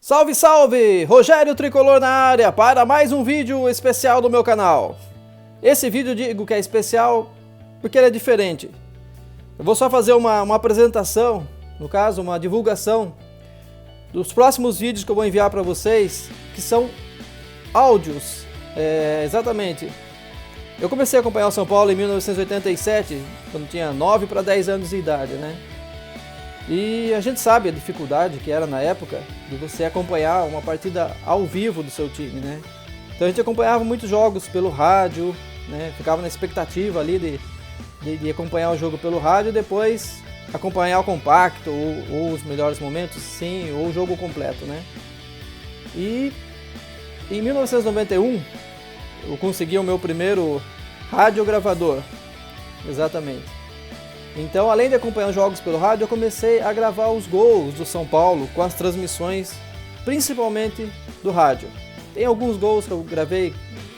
Salve, salve! Rogério Tricolor na área para mais um vídeo especial do meu canal. Esse vídeo eu digo que é especial porque ele é diferente. Eu vou só fazer uma apresentação, no caso uma divulgação dos próximos vídeos que eu vou enviar para vocês, que são áudios. Exatamente. Eu comecei a acompanhar o São Paulo em 1987, quando tinha 9 para 10 anos de idade, né? E a gente sabe a dificuldade que era na época de você acompanhar uma partida ao vivo do seu time, né? Então a gente acompanhava muitos jogos pelo rádio, né? Ficava na expectativa ali de acompanhar o jogo pelo rádio e depois acompanhar o compacto ou os melhores momentos, sim, ou o jogo completo, né? E em 1991 eu consegui o meu primeiro radiogravador, exatamente. Então, além de acompanhar os jogos pelo rádio, eu comecei a gravar os gols do São Paulo com as transmissões, principalmente do rádio. Tem alguns gols que eu gravei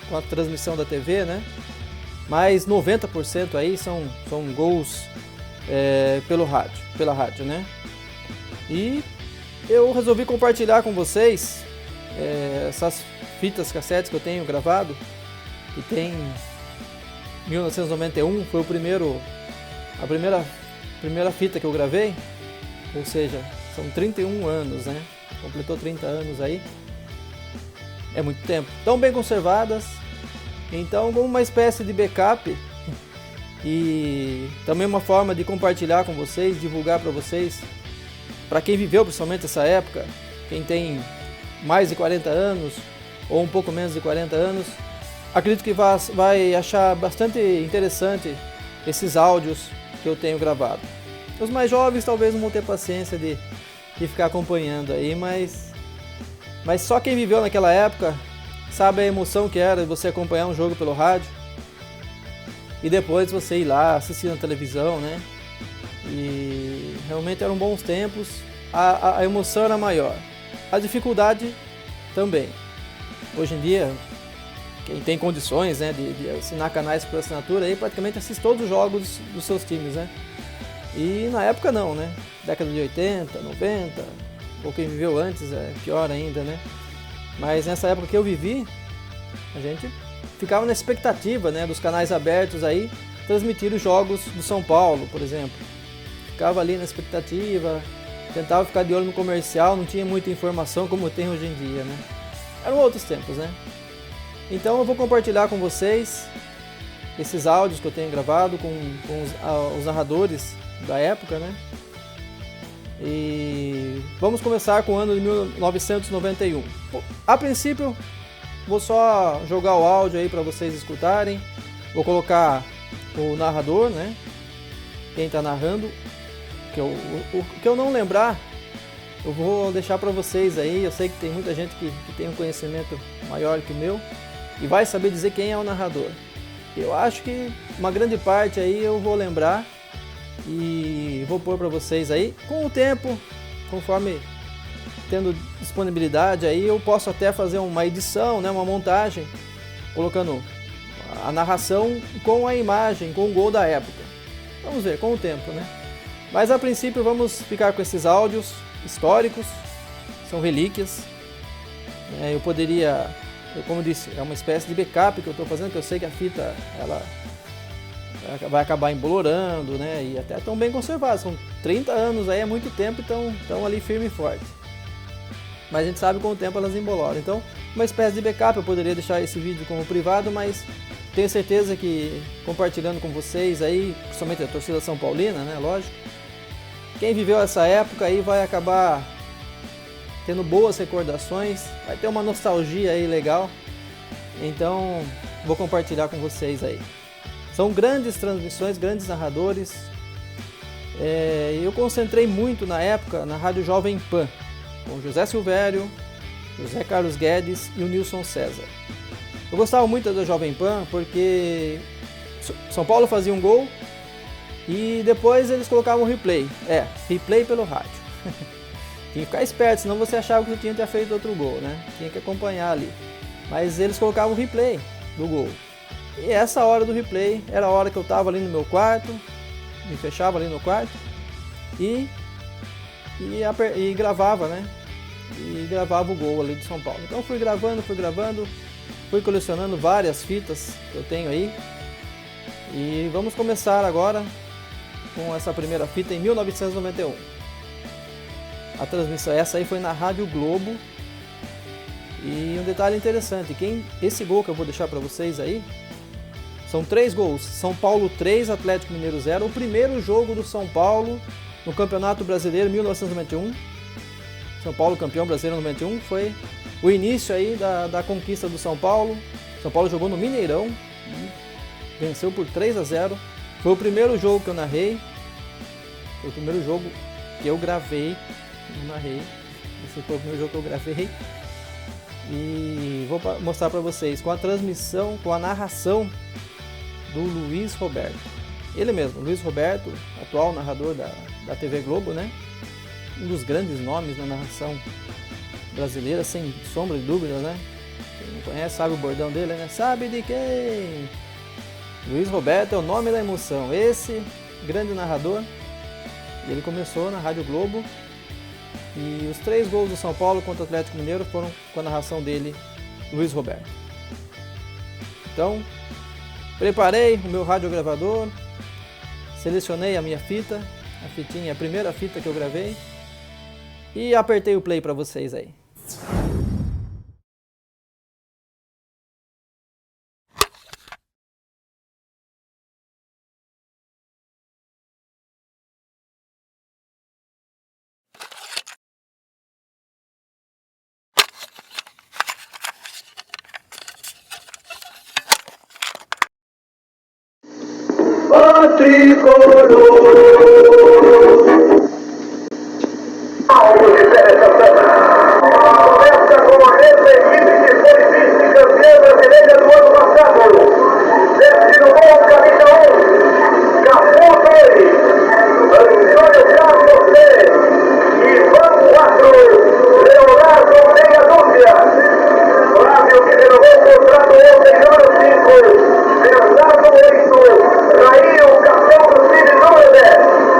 com a transmissão da TV, né? Mas 90% aí são gols pela rádio, né? E eu resolvi compartilhar com vocês essas fitas cassetes que eu tenho gravado, que tem 1991, foi a primeira fita que eu gravei, ou seja, são 31 anos, né? Completou 30 anos aí. É muito tempo. Tão bem conservadas. Então, como uma espécie de backup e também uma forma de compartilhar com vocês, divulgar para vocês, para quem viveu principalmente essa época, quem tem mais de 40 anos ou um pouco menos de 40 anos, acredito que vai achar bastante interessante esses áudios que eu tenho gravado. Os mais jovens talvez não vão ter paciência de ficar acompanhando aí, mas só quem viveu naquela época sabe a emoção que era você acompanhar um jogo pelo rádio e depois você ir lá assistir na televisão, né? E realmente eram bons tempos, a emoção era maior, a dificuldade também. Hoje em dia, quem tem condições, né, de assinar canais por assinatura, aí praticamente assiste todos os jogos dos seus times, né? E na época não, né? Década de 80, 90, ou quem viveu antes é pior ainda, né? Mas nessa época que eu vivi, a gente ficava na expectativa, né, dos canais abertos aí, transmitir os jogos do São Paulo, por exemplo. Ficava ali na expectativa, tentava ficar de olho no comercial, não tinha muita informação como tem hoje em dia, né? Eram outros tempos, né? Então eu vou compartilhar com vocês esses áudios que eu tenho gravado com os narradores da época, né? E vamos começar com o ano de 1991. A princípio, vou só jogar o áudio aí para vocês escutarem. Vou colocar o narrador, né? Quem está narrando. O que eu não lembrar, eu vou deixar para vocês aí. Eu sei que tem muita gente que tem um conhecimento maior que o meu e vai saber dizer quem é o narrador. Eu acho que uma grande parte aí eu vou lembrar e vou pôr para vocês aí. Com o tempo, conforme tendo disponibilidade aí, eu posso até fazer uma edição, né, uma montagem, colocando a narração com a imagem, com o gol da época. Vamos ver, com o tempo, né? Mas a princípio vamos ficar com esses áudios históricos, são relíquias. Eu poderia... Como eu disse, é uma espécie de backup que eu estou fazendo, que eu sei que a fita ela vai acabar embolorando, né? E até tão bem conservadas, são 30 anos aí, é muito tempo, então estão ali firme e forte. Mas a gente sabe que com o tempo elas emboloram. Então, uma espécie de backup, eu poderia deixar esse vídeo como privado, mas tenho certeza que compartilhando com vocês aí, principalmente a torcida São Paulina, né? Lógico. Quem viveu essa época aí vai acabar tendo boas recordações, vai ter uma nostalgia aí legal, então vou compartilhar com vocês aí. São grandes transmissões, grandes narradores, eu concentrei muito na época na Rádio Jovem Pan, com José Silvério, José Carlos Guedes e o Nilson César. Eu gostava muito da Jovem Pan porque São Paulo fazia um gol e depois eles colocavam replay, replay pelo rádio. Tinha que ficar esperto, senão você achava que você tinha feito outro gol, né? Tinha que acompanhar ali. Mas eles colocavam o replay do gol. E essa hora do replay era a hora que eu estava ali no meu quarto, me fechava ali no quarto e gravava, né? e gravava o gol ali do São Paulo. Então fui gravando, fui colecionando várias fitas que eu tenho aí. E vamos começar agora com essa primeira fita em 1991. A transmissão, essa aí foi na Rádio Globo. E um detalhe interessante, esse gol que eu vou deixar para vocês aí, são 3 gols. São Paulo 3, Atlético Mineiro 0. O primeiro jogo do São Paulo no Campeonato Brasileiro 1991. São Paulo campeão brasileiro em 91. Foi o início aí da conquista do São Paulo. São Paulo jogou no Mineirão e venceu por 3-0. Foi o primeiro jogo que eu narrei. Foi o primeiro jogo que eu gravei. Narrei. Esse foi o primeiro jogo que eu gravei. E vou mostrar para vocês com a transmissão, com a narração do Luiz Roberto. Ele mesmo, Luiz Roberto, atual narrador da TV Globo, né? Um dos grandes nomes na narração brasileira, sem sombra de dúvidas, né? Quem não conhece sabe o bordão dele, né? Sabe de quem? Luiz Roberto é o nome da emoção. Esse grande narrador, ele começou na Rádio Globo. E os 3 gols do São Paulo contra o Atlético Mineiro foram com a narração dele, Luiz Roberto. Então, preparei o meu radiogravador, selecionei a minha fita, a fitinha, a primeira fita que eu gravei, e apertei o play para vocês aí. Tricolor. Alto de seleção. Começa com essa equipe que foi vice-campeã brasileira do ano passado. Desce no gol, camisa 1, Cafu 2, Antônio Carlos 3, Ivan 4, Leonardo meia dúzia, Flávio que derrubou o contrato ontem, número 5, Bernardo 8, Raí o capitão do time número 10.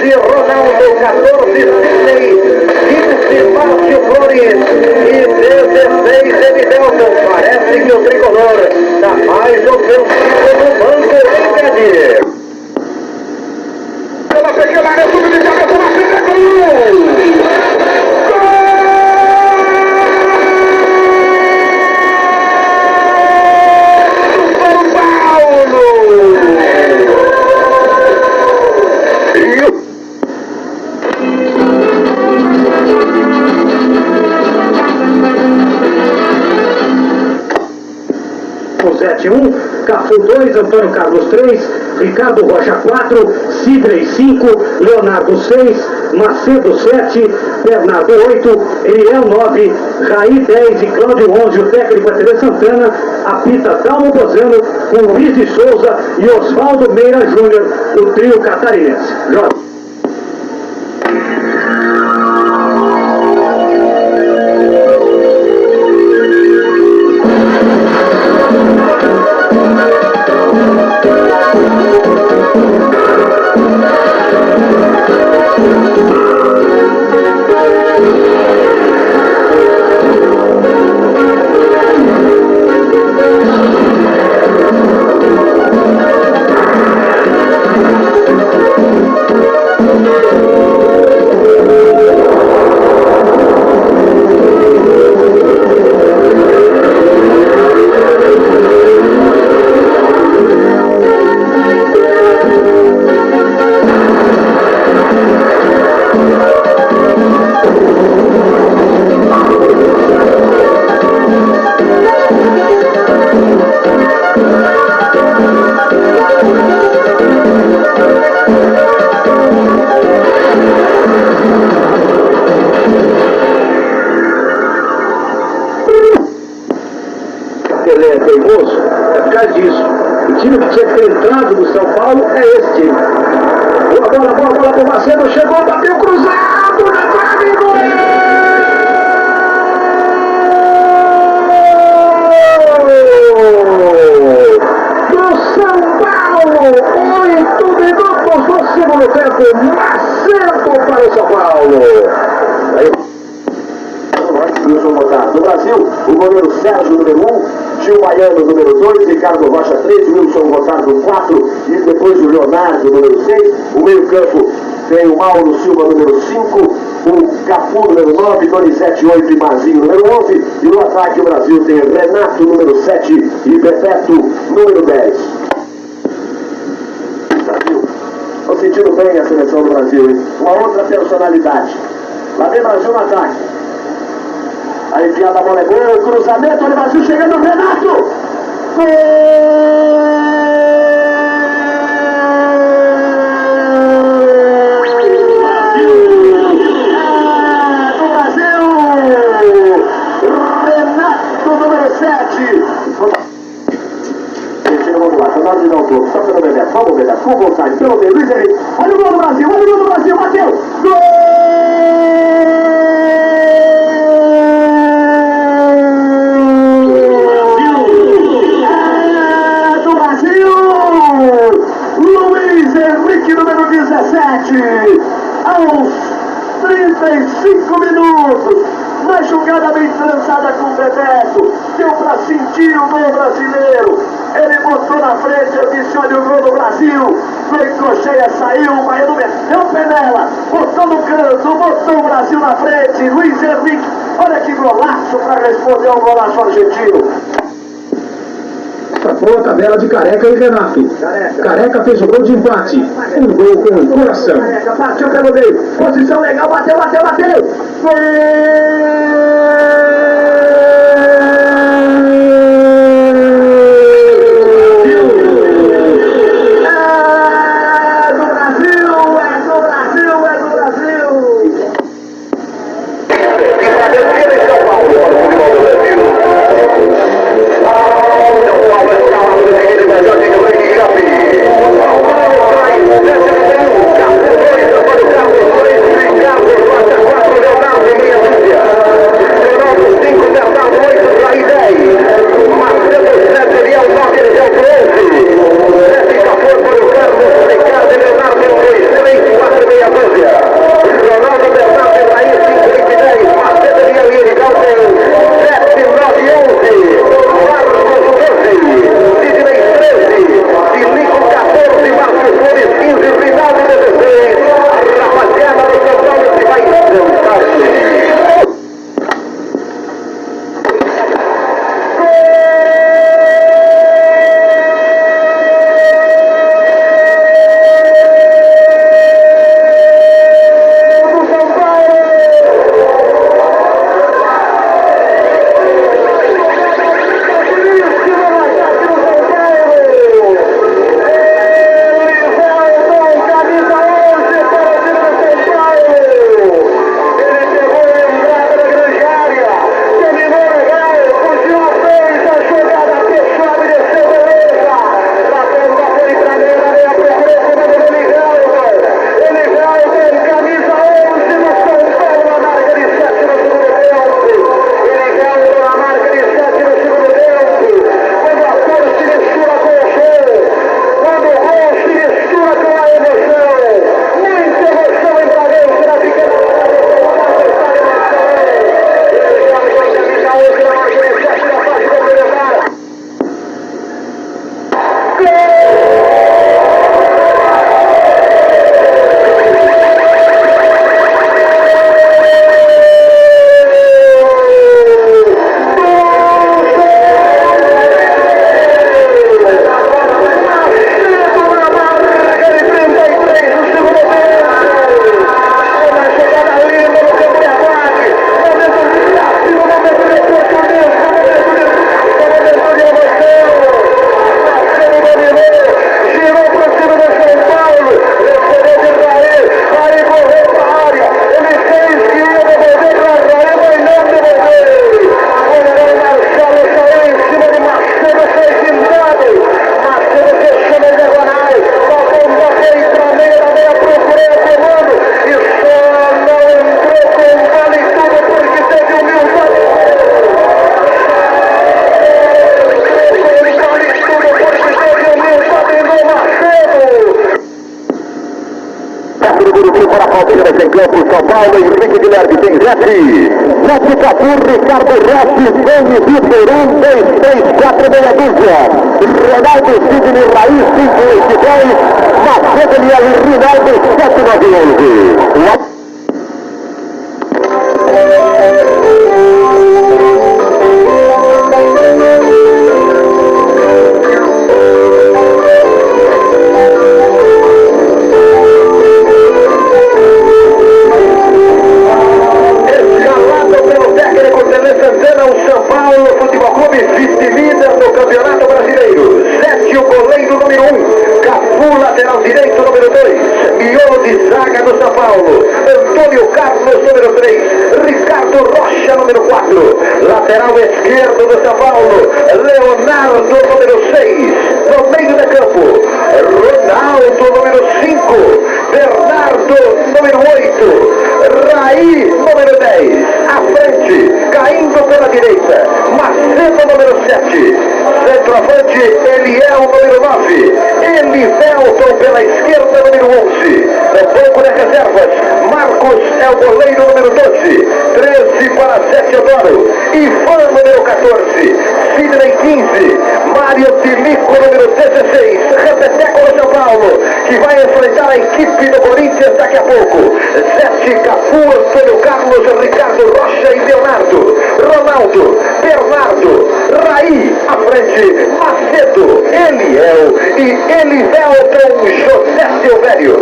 13, Ronaldo, 14, Sidney, 15, Márcio Flores e 16, Evidelton. Parece que o tricolor está mais ofensivo no banco, impede. Uma pequena área, tudo de cabeça na frente, gol! Sete 1, Cafu 2, Antônio Carlos 3, Ricardo Rocha 4, Sidney 5, Leonardo 6, Macedo 7, Bernardo 8, Eliel 9, Raí 10 e Cláudio 11. O técnico é Tere Santana, apita Dalmo Bozano com Luiz de Souza e Oswaldo Meira Júnior, o trio catarinense. Jorge. Ele é teimoso, é por causa disso. O time que tinha que ter entrado do São Paulo é esse time. Bola pro Macedo, chegou, bateu cruzado na trave, gol! Do São Paulo, 8 minutos do segundo tempo, Macedo para o São Paulo. Aí. Do Brasil, o goleiro Sérgio, número 1, Gil Baiano, número 2, Ricardo Rocha, 3, Wilson Gotardo, 4, e depois o Leonardo, número 6. O meio-campo tem o Mauro Silva, número 5, o Cafu, número 9, Donizete, 8 e Mazinho, número 11. E no ataque o Brasil tem Renato, número 7 e Bebeto, número 10. Brasil, estou sentindo bem a seleção do Brasil, hein? Uma outra personalidade. Lá vem Brasil no ataque. A enfiada, a bola é gol, cruzamento, olha o Brasil chegando, Renato! Gol! Do Brasil! Renato, número 7! Vamos lá, nós de dar um pouco, só pelo Bebeto, vamos Bebeto, full vontade, pelo meio, Luiz Henrique, olha o gol do Brasil, bateu! Gol! Aos 35 minutos, na jogada bem trançada com o Bebeto, deu para sentir o gol brasileiro. Ele botou na frente, eu disse: olha o gol do Brasil. Foi cocheia, saiu, o Baiano meteu o pé nela, botou no canto, botou o Brasil na frente. Luiz Henrique, olha que golaço para responder ao golaço argentino. Foi a tabela de Careca e Renato. Careca fez o gol de empate. Um gol com o coração. Careca partiu pelo meio. Posição legal, bateu. Gol! Ricardo Rocha 4, Leonardo meia dúzia. 19, 5 para Palmeiras em campo, São Paulo, Henrique Guilherme tem Zete. Zete, Capu, Ricardo Rossi, Denis, Vitor, 1, 2, 3, 4, meia dúzia. Ronaldo, Sidney, Raiz, 5, 8, 10. Macedo, Eliel, Rinaldo, 7, 9, 11. Lateral esquerdo do São Paulo, Leonardo, número 6, no meio de campo, Ronaldo, número 5, Bernardo, número 8, Raí, número 10, à frente, caindo pela direita, Macedo, número 7, centroavante, Eliel, número 9, Elivelton pela esquerda, número 11, no banco de reservas, Marcos é o goleiro, número 12, 13 para 7, Odoro, Ivan, número 14, Sidney, 15, Mário Tilico, número 16, repeteco do São Paulo, que vai enfrentar a equipe do Corinthians daqui a pouco. Zete, Capu, Antônio Carlos, Ricardo Rocha e Leonardo, Ronaldo, Bernardo, Raí, à frente, Macedo, Eliel e Elivelton, José Silvério.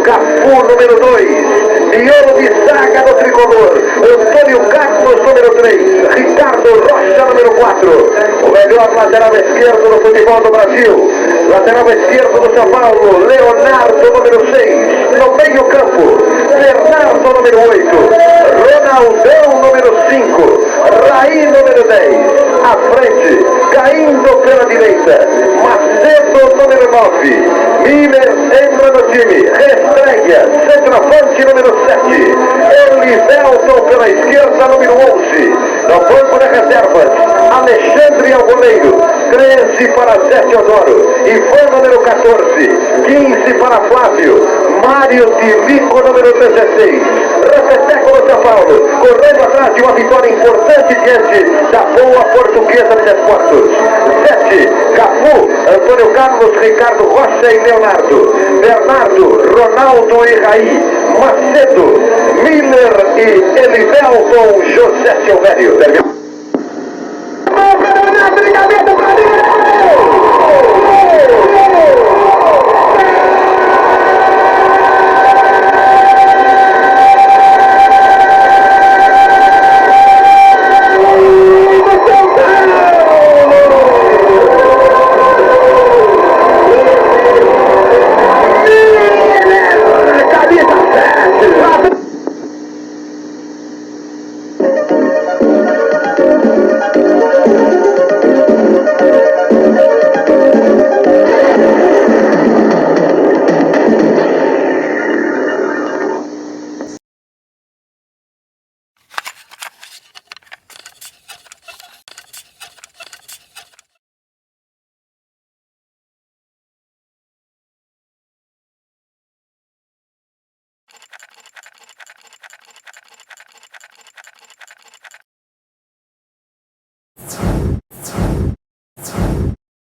Capu, número 2, miolo de zaga do tricolor, Antônio Carlos, número 3, Ricardo Rocha, número 4, o melhor lateral esquerdo do futebol do Brasil, lateral esquerdo do São Paulo, Leonardo, número 6, no meio campo, Bernardo, número 8, Ronaldão, número 5, Raí, número 10, à frente, caindo pela direita, Macedo, número 9, Miller entra no time, Restreia, centroavante, número 7, Elivelton pela esquerda, número 11, no banco de reservas, Alexandre ao goleiro, 13 para Zé Teodoro, Ivan, número 14, 15 para Flávio, Mário Tilico, número 16, repeteco do São Paulo, correndo atrás de uma vitória importante diante da boa Portuguesa de Desportos. 7, Capu, Antônio Carlos, Ricardo Rocha e Leonardo, Bernardo, Ronaldo e Raí, Macedo, Miller e Elivelton, José Silvério.